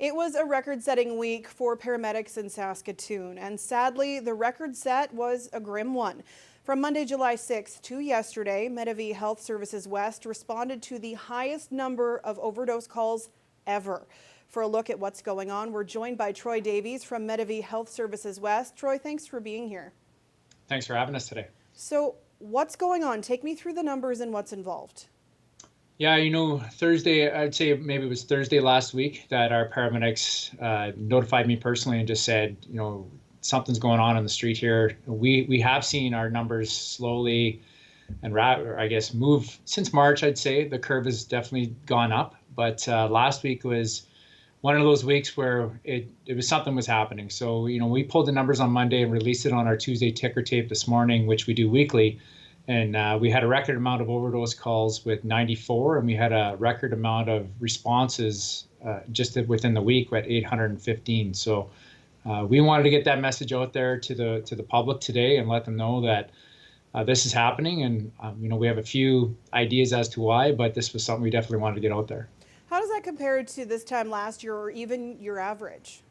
It was a record-setting week for paramedics in Saskatoon, and sadly, the record set was a grim one. From Monday, July 6th to yesterday, Medavie Health Services West responded to the highest number of overdose calls ever. For a look at what's going on, we're joined by Troy Davies from Medavie Health Services West. Troy, thanks for being here. Thanks for having us today. So, what's going on? Take me through the numbers and what's involved. Yeah, Thursday, I'd say maybe it was Thursday last week that our paramedics notified me personally and just said, something's going on the street here. We have seen our numbers slowly and move since March. I'd say the curve has definitely gone up, but last week was one of those weeks where it was something was happening. So, we pulled the numbers on Monday and released it on our Tuesday ticker tape this morning, which we do weekly. And we had a record amount of overdose calls with 94, and we had a record amount of responses just within the week at 815. So we wanted to get that message out there to the public today and let them know that this is happening. And we have a few ideas as to why, but this was something we definitely wanted to get out there. How does that compare to this time last year or even your average?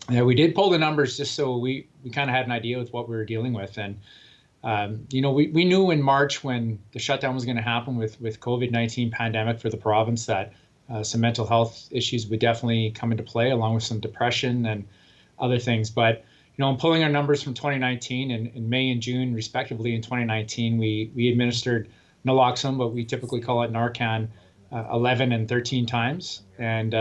Yeah, we did pull the numbers just so we kind of had an idea with what we were dealing with. And we knew in March when the shutdown was going to happen with COVID-19 pandemic for the province that some mental health issues would definitely come into play, along with some depression and other things. But in pulling our numbers from 2019 and in May and June respectively in 2019, we administered naloxone, but we typically call it Narcan, 11 and 13 times. And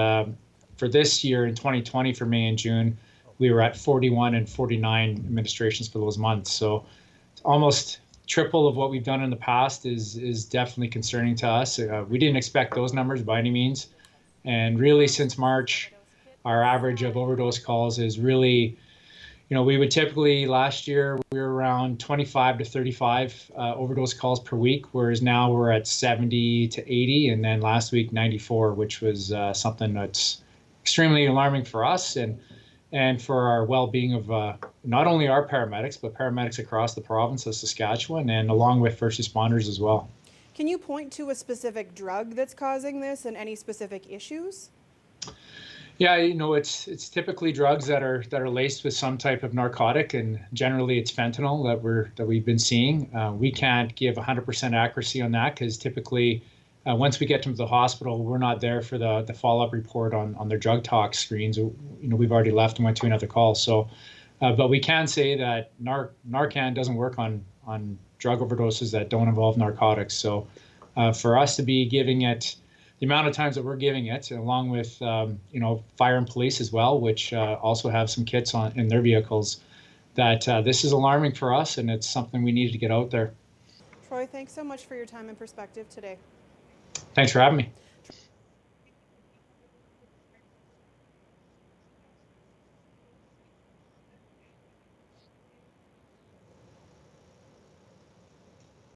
for this year in 2020 for May and June, we were at 41 and 49 administrations for those months. So almost triple of what we've done in the past is definitely concerning to us. We didn't expect those numbers by any means. And really since March, our average of overdose calls is really, we would typically, last year, we were around 25 to 35 overdose calls per week, whereas now we're at 70 to 80. And then last week, 94, which was something that's extremely alarming for us and for our well-being of not only our paramedics, but paramedics across the province of Saskatchewan, and along with first responders as well. Can you point to a specific drug that's causing this and any specific issues? Yeah, it's typically drugs that are laced with some type of narcotic, and generally it's fentanyl that we've been seeing. We can't give 100% accuracy on that because typically once we get them to the hospital, we're not there for the follow-up report on their drug tox screens. We've already left and went to another call. So, but we can say that Narcan doesn't work on drug overdoses that don't involve narcotics. So, for us to be giving it the amount of times that we're giving it, along with fire and police as well, which also have some kits in their vehicles, that this is alarming for us, and it's something we needed to get out there. Troy, thanks so much for your time and perspective today. Thanks for having me.